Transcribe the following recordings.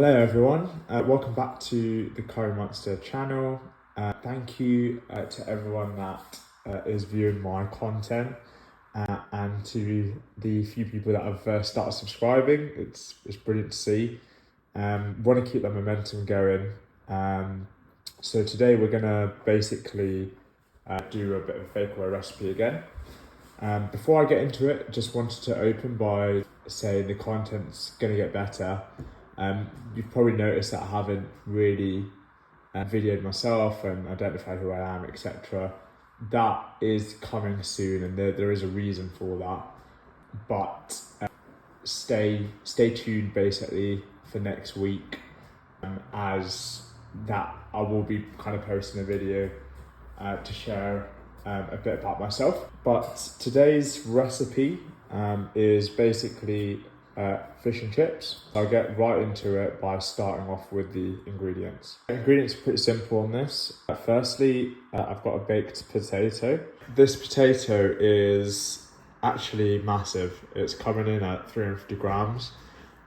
Hello everyone, welcome back to the Curry Monster channel. Thank you to everyone that is viewing my content and to the few people that have started subscribing. It's brilliant to see. Want to keep that momentum going. So today we're going to basically do a bit of a Fakeaway recipe again. Before I get into it, just wanted to open by saying the content's going to get better. You've probably noticed that I haven't really videoed myself and identified who I am, etc. That is coming soon, and there is a reason for that. But stay tuned basically for next week, as that I will be kind of posting a video to share a bit about myself. But today's recipe is basically fish and chips. I'll get right into it by starting off with the ingredients. The ingredients are pretty simple on this. Firstly, I've got a baked potato. This potato is actually massive. It's coming in at 350 grams.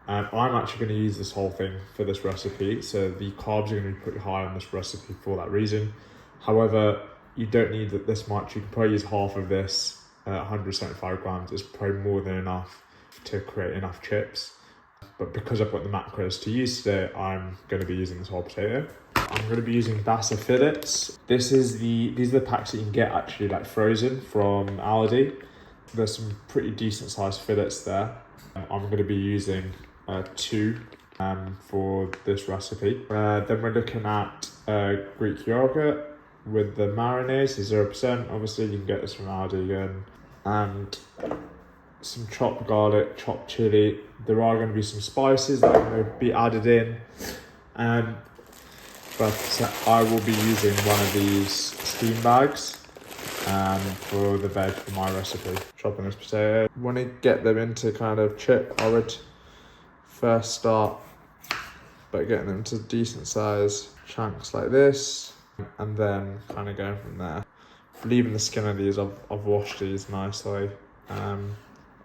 I'm actually going to use this whole thing for this recipe, so the carbs are going to be pretty high on this recipe for that reason. However, you don't need this much. You can probably use half of this. 175 grams is probably more than enough to create enough chips. But because I've got the macros to use today, I'm going to be using this whole potato. I'm going to be using Bassa fillets. These are the packs that you can get actually like frozen from Aldi. There's some pretty decent sized fillets there. I'm going to be using 2 for this recipe. Then we're looking at Greek yogurt with the marinades, 0%. Obviously you can get this from Aldi again. And some chopped garlic, chopped chili. There are going to be some spices that are going to be added in. But I will be using one of these steam bags for the veg for my recipe. Chopping this potato. When I get them into kind of chip, I would first start by getting them to decent size chunks like this, and then kind of going from there. Leaving the skin of these, I've washed these nicely.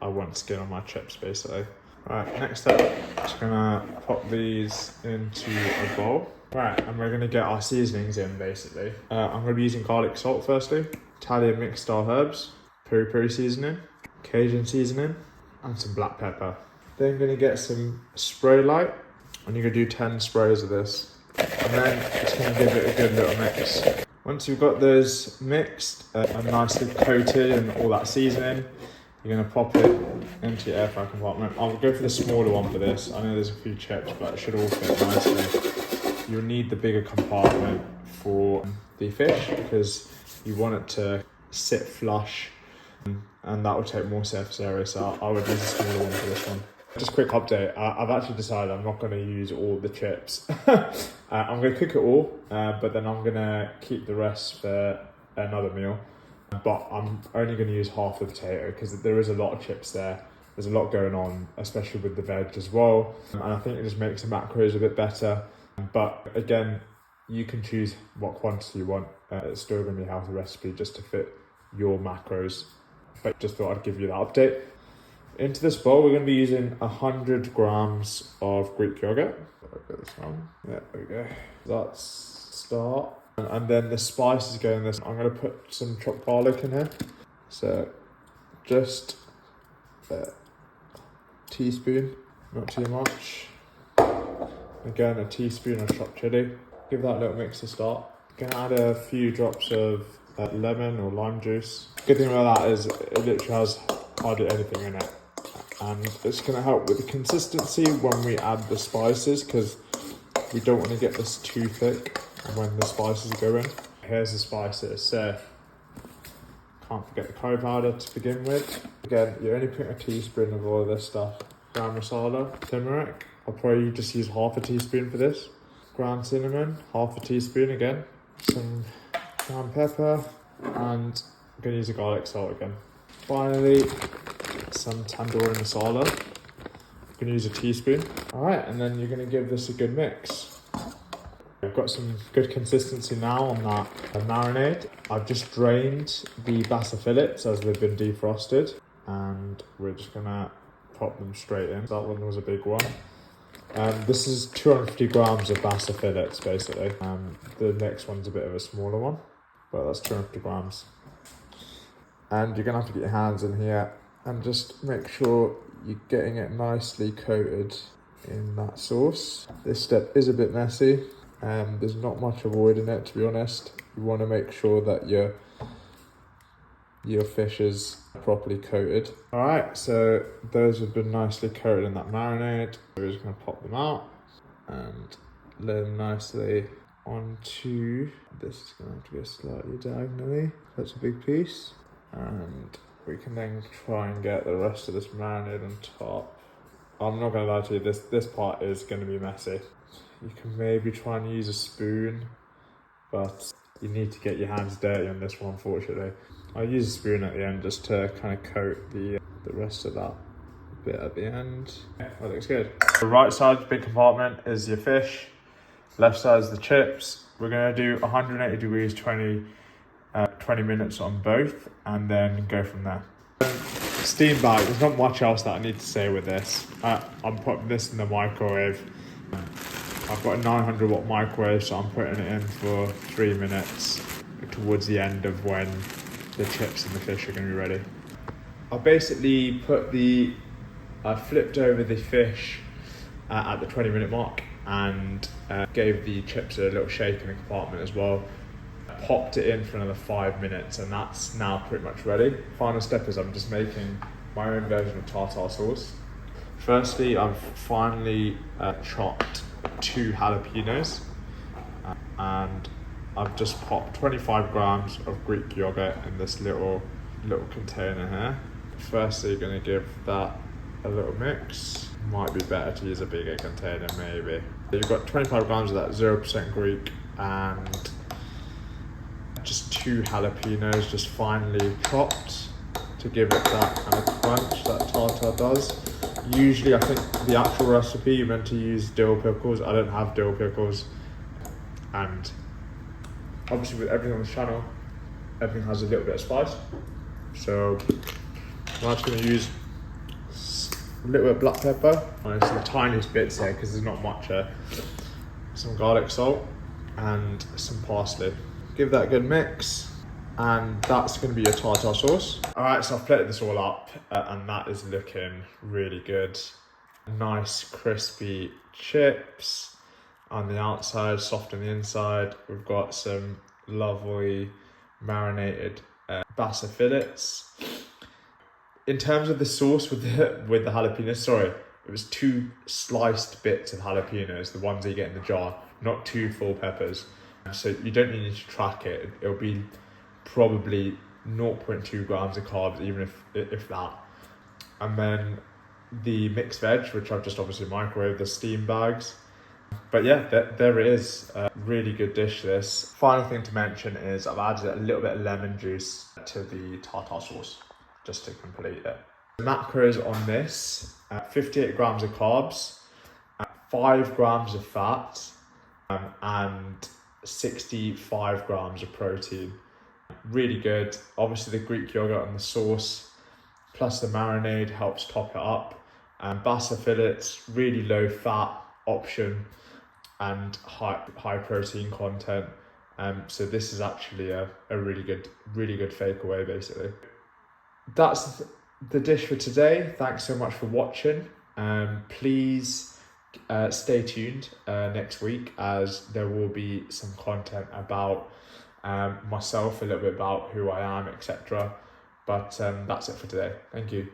I want skin on my chips basically. Right, next up, just gonna pop these into a bowl. Right, and we're gonna get our seasonings in basically. I'm gonna be using garlic salt firstly, Italian mixed style herbs, peri seasoning, Cajun seasoning, and some black pepper. Then gonna get some spray light, and you're gonna do 10 sprays of this. And then just gonna give it a good little mix. Once you've got those mixed and nicely coated and all that seasoning, you're going to pop it into your air fry compartment. I'll go for the smaller one for this. I know there's a few chips, but it should all fit nicely. You'll need the bigger compartment for the fish because you want it to sit flush, and that will take more surface area, so I would use a smaller one for this one. Just a quick update, I've actually decided I'm not going to use all the chips. I'm going to cook it all, but then I'm going to keep the rest for another meal. But I'm only going to use half the potato because there is a lot of chips there. There's a lot going on, especially with the veg as well. And I think it just makes the macros a bit better. But again, you can choose what quantity you want. It's still going to be a healthy recipe just to fit your macros. But just thought I'd give you that update. Into this bowl, we're going to be using 100 grams of Greek yogurt. Look at this one. Yeah, there we go. Let's start. And then the spices go in this. I'm going to put some chopped garlic in here. So just a teaspoon, not too much. Again, a teaspoon of chopped chili. Give that a little mix to start. Going to add a few drops of lemon or lime juice. Good thing about that is it literally has hardly anything in it. And it's going to help with the consistency when we add the spices, because we don't want to get this too thick when the spices go in. Here's the spices. So can't forget the curry powder to begin with. Again, you're only putting a teaspoon of all of this stuff. Ground masala, turmeric. I'll probably just use half a teaspoon for this. Ground cinnamon, half a teaspoon again. Some ground pepper, and I'm going to use a garlic salt again. Finally, some tandoori masala. I'm going to use a teaspoon. All right, and then you're going to give this a good mix. I've got some good consistency now on that marinade. I've just drained the Bassa fillets as they've been defrosted, and we're just going to pop them straight in. That one was a big one. This is 250 grams of basa fillets, basically. The next one's a bit of a smaller one, but that's 250 grams. And you're gonna have to get your hands in here and just make sure you're getting it nicely coated in that sauce. This step is a bit messy, and there's not much avoiding it, to be honest. You want to make sure that your fish is properly coated. All right, so those have been nicely coated in that marinade. We're just gonna pop them out and lay them nicely onto, this is gonna have to go slightly diagonally. That's a big piece. And we can then try and get the rest of this marinade on top. I'm not gonna lie to you, this part is gonna be messy. You can maybe try and use a spoon, but you need to get your hands dirty on this one, unfortunately. I'll use a spoon at the end just to kind of coat the rest of that bit at the end. That looks good. The right side, big compartment, is your fish. Left side is the chips. We're gonna do 180 degrees, 20 minutes on both, and then go from there. Steam bag, there's not much else that I need to say with this. I'm putting this in the microwave. I've got a 900 watt microwave, so I'm putting it in for 3 minutes towards the end of when the chips and the fish are going to be ready. I basically I flipped over the fish at the 20-minute mark and gave the chips a little shake in the compartment as well. Popped it in for another 5 minutes, and that's now pretty much ready. Final step is I'm just making my own version of tartar sauce. Firstly, I've finally chopped 2 jalapenos, and I've just popped 25 grams of Greek yogurt in this little container here. Firstly, you're going to give that a little mix. Might be better to use a bigger container, maybe. You've got 25 grams of that 0% Greek and just 2 jalapenos just finely chopped to give it that kind of crunch that tartar does. Usually, I think the actual recipe you're meant to use dill pickles. I don't have dill pickles, and obviously with everything on the channel, everything has a little bit of spice. So I'm just going to use a little bit of black pepper, and some tiniest bits here because there's not much. Some garlic salt and some parsley. Give that a good mix, and that's going to be your tartar sauce. All right, so I've plated this all up, and that is looking really good. Nice crispy chips on the outside, soft on the inside. We've got some lovely marinated basa fillets. In terms of the sauce with the jalapenos, sorry, it was 2 sliced bits of jalapenos, the ones that you get in the jar, not 2 full peppers. So you don't need to track it. It'll be probably 0.2 grams of carbs, even if that. And then the mixed veg, which I've just obviously microwaved, the steam bags. But yeah, there it is. A really good dish, this. Final thing to mention is I've added a little bit of lemon juice to the tartar sauce, just to complete it. The macros on this, 58 grams of carbs, 5 grams of fat, and 65 grams of protein. Really good. Obviously the Greek yogurt and the sauce plus the marinade helps top it up. Basa fillets, really low fat option and high protein content. So this is actually a really good fakeaway, basically. That's the dish for today. Thanks so much for watching. Please stay tuned next week, as there will be some content about myself, a little bit about who I am, etc. But that's it for today. Thank you.